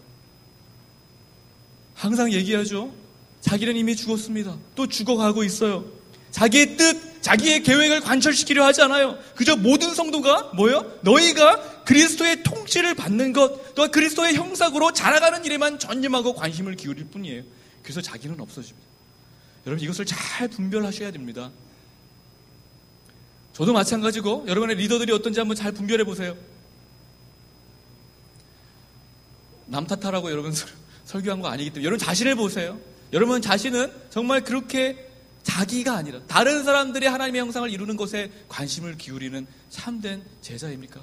Speaker 2: 항상 얘기하죠. 자기는 이미 죽었습니다. 또 죽어가고 있어요. 자기의 뜻, 자기의 계획을 관철시키려 하지 않아요. 그저 모든 성도가 너희가 그리스도의 통치를 받는 것, 또 그리스도의 형상으로 자라가는 일에만 전념하고 관심을 기울일 뿐이에요. 그래서 자기는 없어집니다. 여러분, 이것을 잘 분별하셔야 됩니다. 저도 마찬가지고 여러분의 리더들이 어떤지 한번 잘 분별해 보세요. 남 탓하라고 여러분 설교한 거 아니기 때문에 여러분 자신을 보세요. 여러분 자신은 정말 그렇게 자기가 아니라 다른 사람들이 하나님의 형상을 이루는 것에 관심을 기울이는 참된 제자입니까?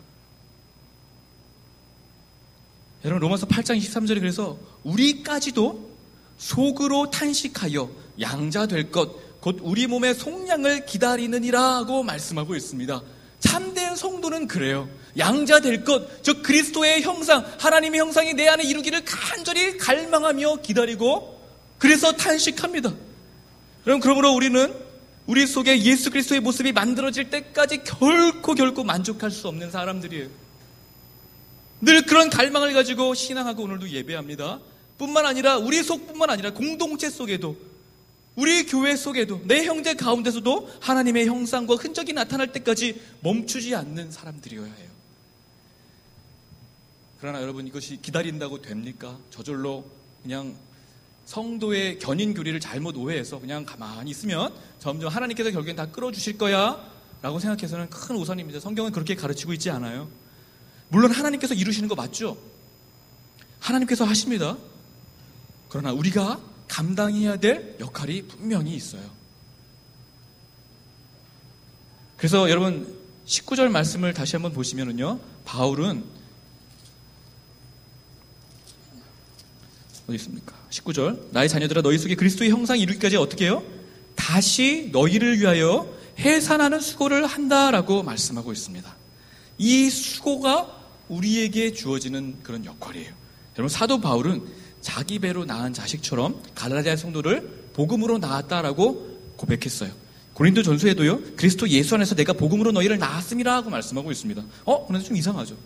Speaker 2: 여러분, 로마서 8장 23절에 그래서 우리까지도 속으로 탄식하여 양자 될 것 곧 우리 몸의 속량을 기다리느니라고 말씀하고 있습니다. 참된 성도는 그래요. 양자 될 것, 즉 그리스도의 형상, 하나님의 형상이 내 안에 이루기를 간절히 갈망하며 기다리고 그래서 탄식합니다. 그러므로 우리는 우리 속에 예수 그리스도의 모습이 만들어질 때까지 결코 만족할 수 없는 사람들이에요. 늘 그런 갈망을 가지고 신앙하고 오늘도 예배합니다. 뿐만 아니라 우리 속뿐만 아니라 공동체 속에도, 우리 교회 속에도, 내 형제 가운데서도 하나님의 형상과 흔적이 나타날 때까지 멈추지 않는 사람들이어야 해요. 그러나 여러분, 이것이 기다린다고 됩니까? 저절로 그냥 성도의 견인 교리를 잘못 오해해서 그냥 가만히 있으면 점점 하나님께서 결국엔 다 끌어주실 거야 라고 생각해서는 큰 오산입니다. 성경은 그렇게 가르치고 있지 않아요. 물론 하나님께서 이루시는 거 맞죠? 하나님께서 하십니다. 그러나 우리가 감당해야 될 역할이 분명히 있어요. 그래서 여러분 19절 말씀을 다시 한번 보시면은요, 바울은 어디 있습니까? 19절, 나의 자녀들아 너희 속에 그리스도의 형상이 이루기까지 어떻게 해요? 다시 너희를 위하여 해산하는 수고를 한다라고 말씀하고 있습니다. 이 수고가 우리에게 주어지는 그런 역할이에요. 여러분, 사도 바울은 자기 배로 낳은 자식처럼 갈라디아 성도를 복음으로 낳았다라고 고백했어요. 고린도 전서에도요, 그리스도 예수 안에서 내가 복음으로 너희를 낳았음이라 하고 말씀하고 있습니다. 그런데 좀 이상하죠.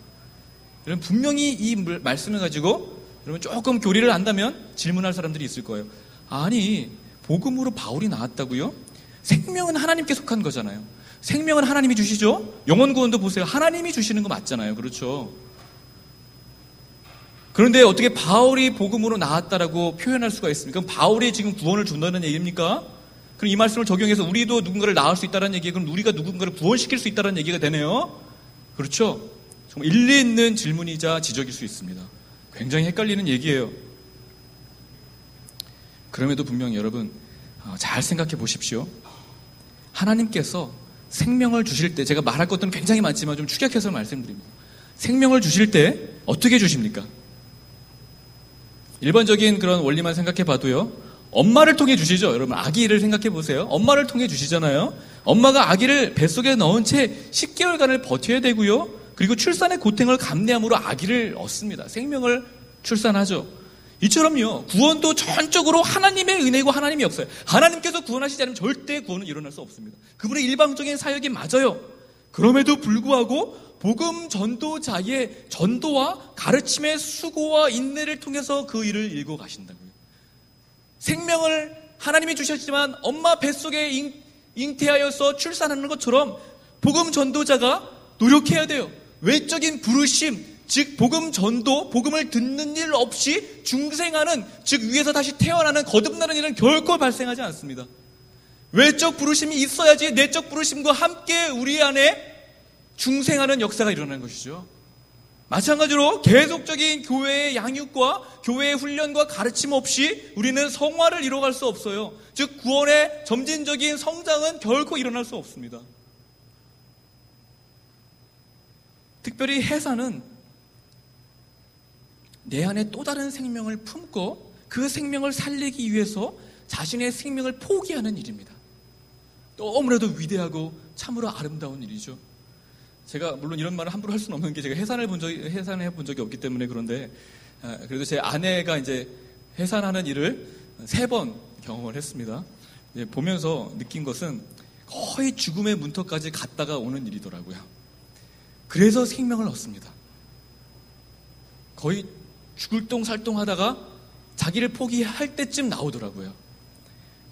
Speaker 2: 여러분, 분명히 이 말씀을 가지고 여러분 조금 교리를 안다면 질문할 사람들이 있을 거예요. 아니, 복음으로 바울이 나왔다고요? 생명은 하나님께 속한 거잖아요. 생명은 하나님이 주시죠? 영혼 구원도 보세요. 하나님이 주시는 거 맞잖아요. 그렇죠? 그런데 어떻게 바울이 복음으로 나왔다라고 표현할 수가 있습니까? 그럼 바울이 지금 구원을 준다는 얘기입니까? 그럼 이 말씀을 적용해서 우리도 누군가를 낳을 수 있다는 얘기예요. 그럼 우리가 누군가를 구원시킬 수 있다는 얘기가 되네요. 그렇죠? 정말 일리 있는 질문이자 지적일 수 있습니다. 굉장히 헷갈리는 얘기예요. 그럼에도 분명히 여러분 잘 생각해 보십시오. 하나님께서 생명을 주실 때, 제가 말할 것들은 굉장히 많지만 좀 축약해서 말씀드립니다. 생명을 주실 때 어떻게 주십니까? 일반적인 그런 원리만 생각해 봐도요, 엄마를 통해 주시죠. 여러분, 아기를 생각해 보세요. 엄마를 통해 주시잖아요. 엄마가 아기를 뱃속에 넣은 채 10개월간을 버텨야 되고요, 그리고 출산의 고통을 감내함으로 아기를 얻습니다. 생명을 출산하죠. 이처럼요, 구원도 전적으로 하나님의 은혜고 하나님의 역사예요. 하나님께서 구원하시지 않으면 절대 구원은 일어날 수 없습니다. 그분의 일방적인 사역이 맞아요. 그럼에도 불구하고 복음 전도자의 전도와 가르침의 수고와 인내를 통해서 그 일을 이루고 가신다고요. 생명을 하나님이 주셨지만 엄마 뱃속에 잉태하여서 출산하는 것처럼 복음 전도자가 노력해야 돼요. 외적인 부르심, 즉 복음 전도, 복음을 듣는 일 없이 중생하는, 즉 위에서 다시 태어나는, 거듭나는 일은 결코 발생하지 않습니다. 외적 부르심이 있어야지 내적 부르심과 함께 우리 안에 중생하는 역사가 일어나는 것이죠. 마찬가지로 계속적인 교회의 양육과 교회의 훈련과 가르침 없이 우리는 성화를 이뤄갈 수 없어요. 즉 구원의 점진적인 성장은 결코 일어날 수 없습니다. 특별히 해산은 내 안에 또 다른 생명을 품고 그 생명을 살리기 위해서 자신의 생명을 포기하는 일입니다. 너무나도 위대하고 참으로 아름다운 일이죠. 제가 물론 이런 말을 함부로 할 수는 없는 게 제가 해산을 해본 적이 없기 때문에 그런데 그래도 제 아내가 이제 해산하는 일을 3번 경험을 했습니다. 보면서 느낀 것은 거의 죽음의 문턱까지 갔다가 오는 일이더라고요. 그래서 생명을 얻습니다. 거의 죽을 똥살똥 하다가 자기를 포기할 때쯤 나오더라고요.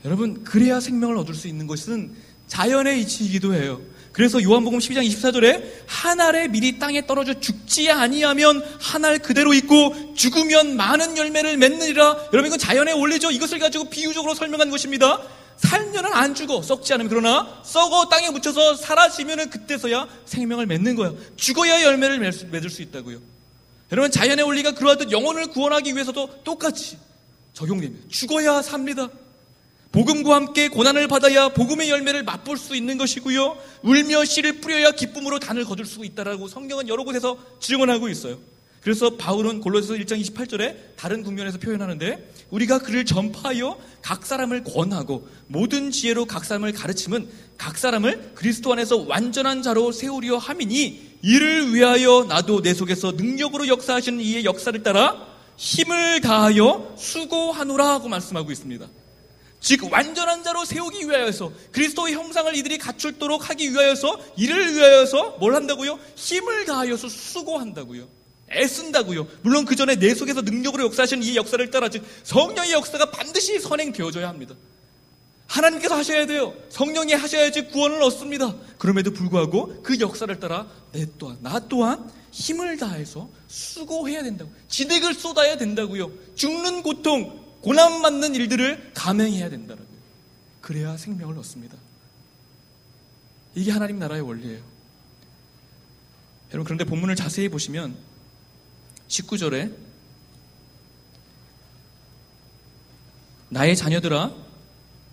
Speaker 2: 여러분, 그래야 생명을 얻을 수 있는 것은 자연의 이치이기도 해요. 그래서 요한복음 12장 24절에 한 알에 미리 땅에 떨어져 죽지 아니하면 한 알 그대로 있고 죽으면 많은 열매를 맺느니라. 여러분, 이건 자연의 원리죠. 이것을 가지고 비유적으로 설명한 것입니다. 살면은 안 죽어, 썩지 않으면. 그러나 썩어 땅에 묻혀서 사라지면은 그때서야 생명을 맺는 거예요. 죽어야 열매를 맺을 수 있다고요. 여러분, 자연의 원리가 그러하듯 영혼을 구원하기 위해서도 똑같이 적용됩니다. 죽어야 삽니다. 복음과 함께 고난을 받아야 복음의 열매를 맛볼 수 있는 것이고요. 울며 씨를 뿌려야 기쁨으로 단을 거둘 수 있다라고 성경은 여러 곳에서 증언하고 있어요. 그래서 바울은 골로새서 1장 28절에 다른 국면에서 표현하는데, 우리가 그를 전파하여 각 사람을 권하고 모든 지혜로 각 사람을 가르침은 각 사람을 그리스도 안에서 완전한 자로 세우려 함이니 이를 위하여 나도 내 속에서 능력으로 역사하시는 이의 역사를 따라 힘을 다하여 수고하노라 하고 말씀하고 있습니다. 즉 완전한 자로 세우기 위하여서, 그리스도의 형상을 이들이 갖출도록 하기 위하여서, 이를 위하여서 뭘 한다고요? 힘을 다하여서 수고한다고요. 애쓴다고요. 물론 그 전에 내 속에서 능력으로 역사하시는 이 역사를 따라, 즉 성령의 역사가 반드시 선행되어져야 합니다. 하나님께서 하셔야 돼요. 성령이 하셔야지 구원을 얻습니다. 그럼에도 불구하고 그 역사를 따라 나 또한 힘을 다해서 수고해야 된다고, 지득을 쏟아야 된다고요. 죽는 고통, 고난 받는 일들을 감행해야 된다고요. 그래야 생명을 얻습니다. 이게 하나님 나라의 원리예요. 여러분, 그런데 본문을 자세히 보시면 19절에 나의 자녀들아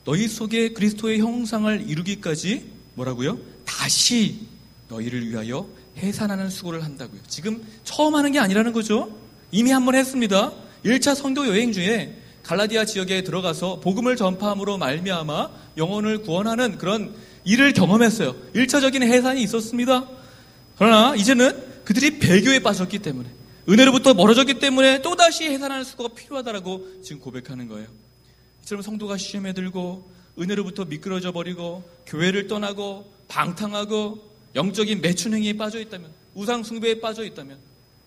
Speaker 2: 너희 속에 그리스도의 형상을 이루기까지 뭐라고요? 다시 너희를 위하여 해산하는 수고를 한다고요. 지금 처음 하는 게 아니라는 거죠. 이미 한번 했습니다. 1차 성도 여행 중에 갈라디아 지역에 들어가서 복음을 전파함으로 말미암아 영혼을 구원하는 그런 일을 경험했어요. 1차적인 해산이 있었습니다. 그러나 이제는 그들이 배교에 빠졌기 때문에, 은혜로부터 멀어졌기 때문에 또다시 해산하는 수고가 필요하다라고 지금 고백하는 거예요. 이처럼 성도가 시험에 들고 은혜로부터 미끄러져 버리고 교회를 떠나고 방탕하고 영적인 매춘행위에 빠져 있다면, 우상 숭배에 빠져 있다면,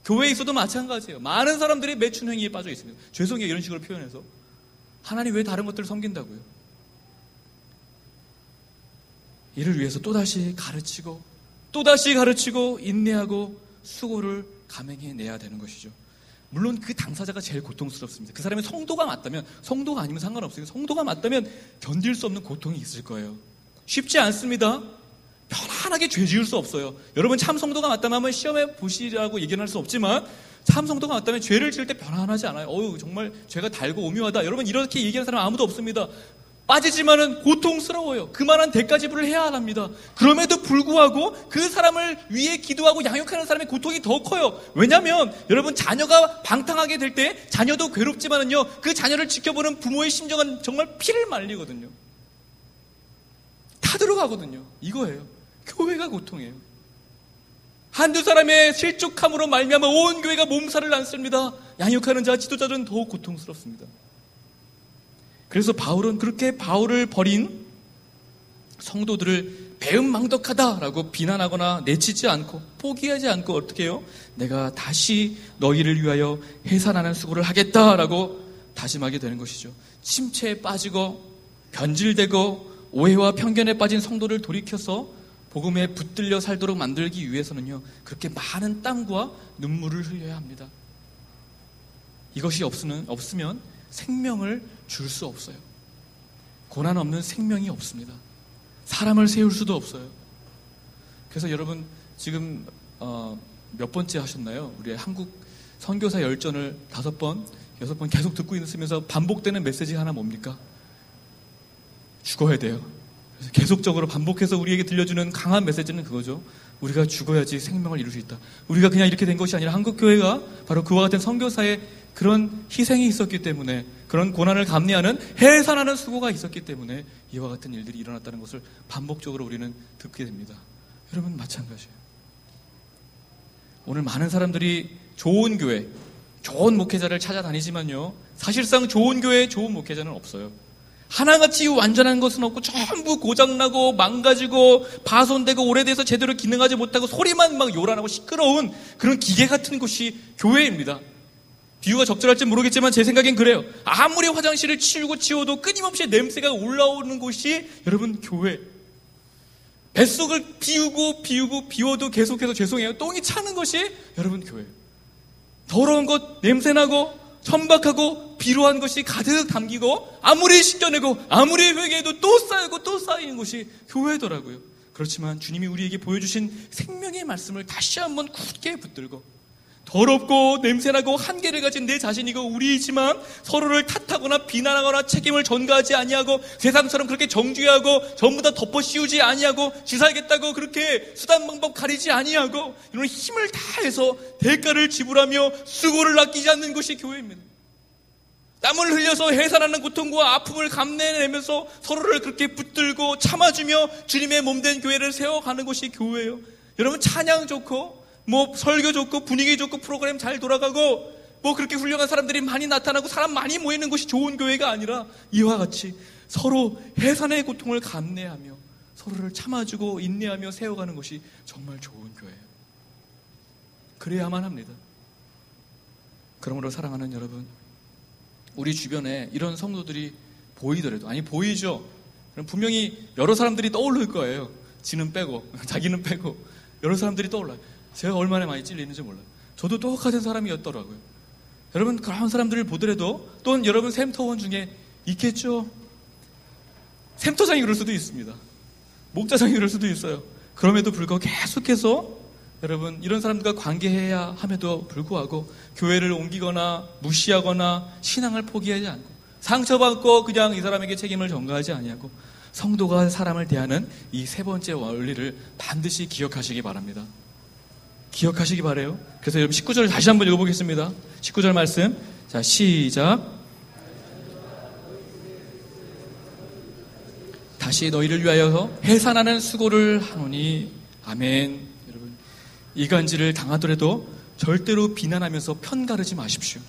Speaker 2: 교회에 있어도 마찬가지예요. 많은 사람들이 매춘행위에 빠져 있습니다. 죄송해요, 이런 식으로 표현해서. 하나님 왜 다른 것들을 섬긴다고요? 이를 위해서 또다시 가르치고 인내하고 수고를 감행해내야 되는 것이죠. 물론 그 당사자가 제일 고통스럽습니다. 그 사람이 성도가 맞다면, 성도가 아니면 상관없어요. 성도가 맞다면 견딜 수 없는 고통이 있을 거예요. 쉽지 않습니다. 편안하게 죄 지을 수 없어요. 여러분, 참 성도가 맞다면 한번 시험해 보시라고 얘기는 할 수 없지만, 참 성도가 맞다면 죄를 지을 때 편안하지 않아요. 정말 죄가 달고 오묘하다. 여러분, 이렇게 얘기하는 사람 아무도 없습니다. 빠지지만은 고통스러워요. 그만한 대가 지불을 해야 합니다. 그럼에도 불구하고 그 사람을 위해 기도하고 양육하는 사람의 고통이 더 커요. 왜냐하면 여러분, 자녀가 방탕하게 될 때 자녀도 괴롭지만은요, 그 자녀를 지켜보는 부모의 심정은 정말 피를 말리거든요. 다 들어가거든요. 이거예요. 교회가 고통이에요. 한두 사람의 실족함으로 말미암아 온 교회가 몸살을 앓습니다. 양육하는 자, 지도자들은 더욱 고통스럽습니다. 그래서 바울은 그렇게 바울을 버린 성도들을 배은망덕하다라고 비난하거나 내치지 않고 포기하지 않고 어떻게 해요? 내가 다시 너희를 위하여 해산하는 수고를 하겠다라고 다짐하게 되는 것이죠. 침체에 빠지고 변질되고 오해와 편견에 빠진 성도를 돌이켜서 복음에 붙들려 살도록 만들기 위해서는요, 그렇게 많은 땀과 눈물을 흘려야 합니다. 이것이 없으면 생명을 줄 수 없어요. 고난 없는 생명이 없습니다. 사람을 세울 수도 없어요. 그래서 여러분, 지금 몇 번째 하셨나요? 우리의 한국 선교사 열전을 5번, 6번 계속 듣고 있으면서 반복되는 메시지 하나 뭡니까? 죽어야 돼요. 그래서 계속적으로 반복해서 우리에게 들려주는 강한 메시지는 그거죠. 우리가 죽어야지 생명을 이룰 수 있다. 우리가 그냥 이렇게 된 것이 아니라 한국교회가 바로 그와 같은 선교사의 그런 희생이 있었기 때문에, 그런 고난을 감내하는 해산하는 수고가 있었기 때문에 이와 같은 일들이 일어났다는 것을 반복적으로 우리는 듣게 됩니다. 여러분 마찬가지예요. 오늘 많은 사람들이 좋은 교회, 좋은 목회자를 찾아다니지만요, 사실상 좋은 교회에 좋은 목회자는 없어요. 하나같이 완전한 것은 없고 전부 고장나고 망가지고 파손되고 오래돼서 제대로 기능하지 못하고 소리만 막 요란하고 시끄러운 그런 기계 같은 곳이 교회입니다. 비유가 적절할지 모르겠지만 제 생각엔 그래요. 아무리 화장실을 치워도 끊임없이 냄새가 올라오는 곳이 여러분 교회. 뱃속을 비워도 계속해서 죄송해요. 똥이 차는 것이 여러분 교회. 더러운 것, 냄새나고 천박하고 비루한 것이 가득 담기고 아무리 씻겨내고 아무리 회개해도 또 쌓이고 또 쌓이는 것이 교회더라고요. 그렇지만 주님이 우리에게 보여주신 생명의 말씀을 다시 한번 굳게 붙들고 더럽고 냄새나고 한계를 가진 내 자신이고 우리이지만 서로를 탓하거나 비난하거나 책임을 전가하지 아니하고 세상처럼 그렇게 정죄하고 전부 다 덮어씌우지 아니하고 지살겠다고 그렇게 수단 방법 가리지 아니하고 이런 힘을 다해서 대가를 지불하며 수고를 아끼지 않는 것이 교회입니다. 땀을 흘려서 해산하는 고통과 아픔을 감내내면서 서로를 그렇게 붙들고 참아주며 주님의 몸된 교회를 세워가는 것이 교회예요. 여러분 찬양 좋고 설교 좋고 분위기 좋고 프로그램 잘 돌아가고 그렇게 훌륭한 사람들이 많이 나타나고 사람 많이 모이는 것이 좋은 교회가 아니라 이와 같이 서로 해산의 고통을 감내하며 서로를 참아주고 인내하며 세워가는 것이 정말 좋은 교회예요. 그래야만 합니다. 그러므로 사랑하는 여러분, 우리 주변에 이런 성도들이 보이더라도, 아니 보이죠? 그럼 분명히 여러 사람들이 떠오를 거예요. 지는 빼고 자기는 빼고 여러 사람들이 떠올라요. 제가 얼마나 많이 찔리는지 몰라요. 저도 똑같은 사람이었더라고요. 여러분 그런 사람들을 보더라도 또는 여러분 샘터원 중에 있겠죠. 샘터장이 그럴 수도 있습니다. 목자장이 그럴 수도 있어요. 그럼에도 불구하고 계속해서 여러분 이런 사람들과 관계해야 함에도 불구하고 교회를 옮기거나 무시하거나 신앙을 포기하지 않고 상처받고 그냥 이 사람에게 책임을 전가하지 아니하고 성도가 사람을 대하는 이 세 번째 원리를 반드시 기억하시기 바랍니다. 기억하시기 바라요. 그래서 여러분 19절 다시 한번 읽어보겠습니다. 19절 말씀. 자, 시작. 다시 너희를 위하여 해산하는 수고를 하노니. 아멘. 여러분 이간질을 당하더라도 절대로 비난하면서 편가르지 마십시오.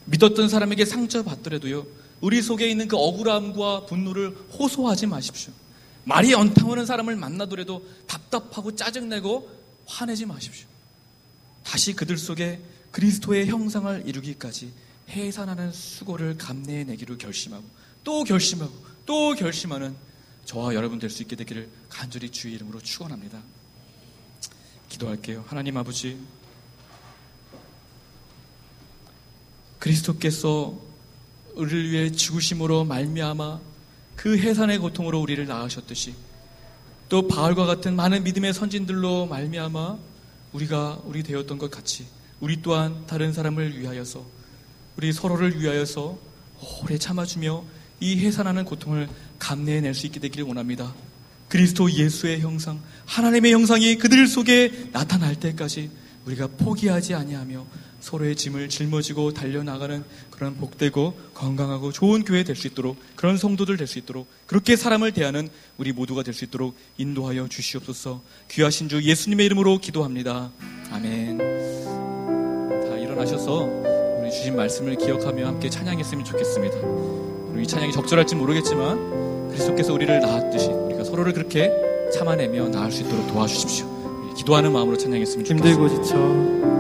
Speaker 2: 믿었던 사람에게 상처받더라도요, 우리 속에 있는 그 억울함과 분노를 호소하지 마십시오. 말이 연탕하는 사람을 만나더라도 답답하고 짜증내고 화내지 마십시오. 다시 그들 속에 그리스도의 형상을 이루기까지 해산하는 수고를 감내해내기로 결심하고 또 결심하고 또 결심하는 저와 여러분 될 수 있게 되기를 간절히 주의 이름으로 축원합니다. 기도할게요. 하나님 아버지, 그리스도께서 우리를 위해 죽으심으로 말미암아 그 해산의 고통으로 우리를 낳으셨듯이 또 바울과 같은 많은 믿음의 선진들로 말미암아 우리 되었던 것 같이 우리 또한 다른 사람을 위하여서 우리 서로를 위하여서 오래 참아주며 이 해산하는 고통을 감내해낼 수 있게 되기를 원합니다. 그리스도 예수의 형상, 하나님의 형상이 그들 속에 나타날 때까지 우리가 포기하지 아니하며 서로의 짐을 짊어지고 달려나가는 그런 복되고 건강하고 좋은 교회 될 수 있도록, 그런 성도들 될 수 있도록, 그렇게 사람을 대하는 우리 모두가 될 수 있도록 인도하여 주시옵소서. 귀하신 주 예수님의 이름으로 기도합니다. 아멘. 다 일어나셔서 우리 주신 말씀을 기억하며 함께 찬양했으면 좋겠습니다. 우리 이 찬양이 적절할지 모르겠지만 그리스도께서 우리를 낳았듯이 우리가 서로를 그렇게 참아내며 나을 수 있도록 도와주십시오. 기도하는 마음으로 찬양했으면 좋겠습니다.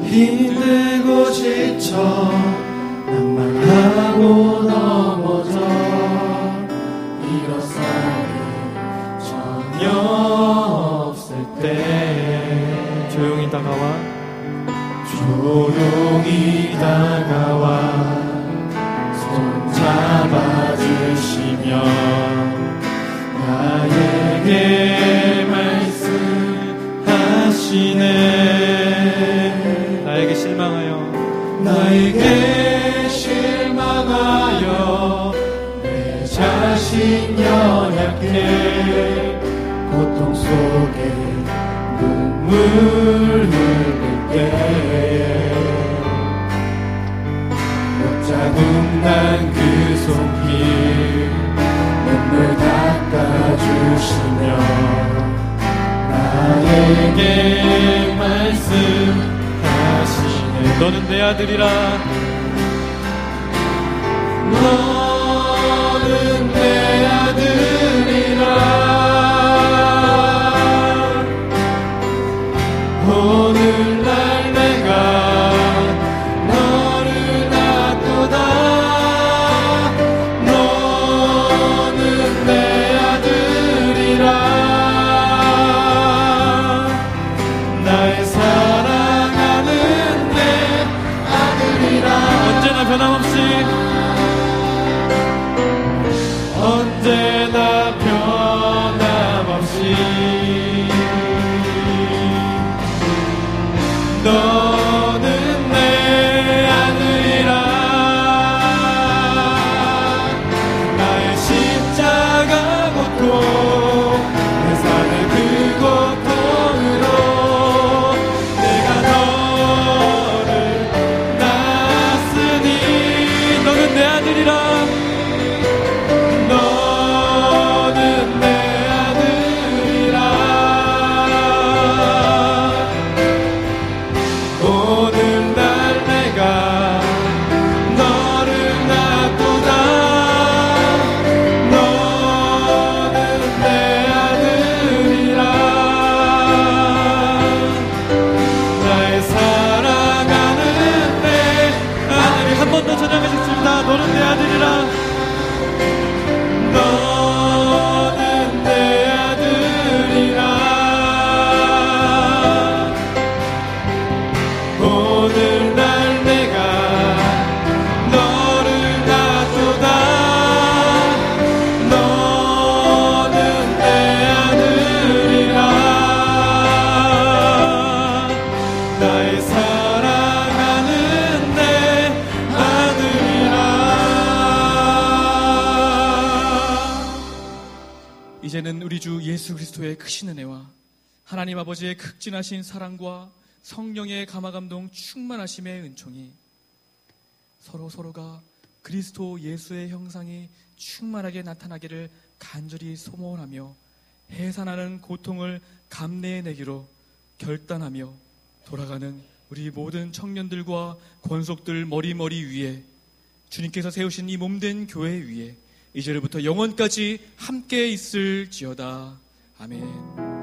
Speaker 3: 힘들고 지쳐 낭만하고 넘어져 일어서기 전혀 없을 때 조용히 다가와 손 잡아주시며 나에게 말씀하시네. 속에 눈물 흘릴 때에 못 자국난 그 손길 눈물 닦아주시며 나에게 말씀하시네. 너는 내 아들이라. 너는 내 아들이라. 오늘날 내가 너를 낳았도다. 너는 내 아들이라. 나의 사랑하는 내 아들이라. 언제나 변함없이 언제나 변함없이 너는 내 아들이라. 나의 십자가 고통 내 삶의 그 고통으로 내가 너를 낳았으니 너는 내 아들이라. 너는 내 아들이라. 오늘날 내가 너를 낳았도다. 너는 내 아들이라. 나의 사랑하는 내 아들이. 한 번 더 찬양하겠습니다. 너는 내 아들이라. 너는 내 아들이라. 오늘날 내가 너를 낳았도다. 너는 내 아들이라. 나의 사랑하는 내 아들이라.
Speaker 2: 이제는 우리 주 예수 그리스도의 크신 은혜와 하나님 아버지의 극진하신 사랑과 성령의 감화감동 충만하심의 은총이 서로가 그리스도 예수의 형상이 충만하게 나타나기를 간절히 소원하며 해산하는 고통을 감내해내기로 결단하며 돌아가는 우리 모든 청년들과 권속들 머리 위에 주님께서 세우신 이 몸된 교회 위에 이제부터 영원까지 함께 있을지어다. 아멘.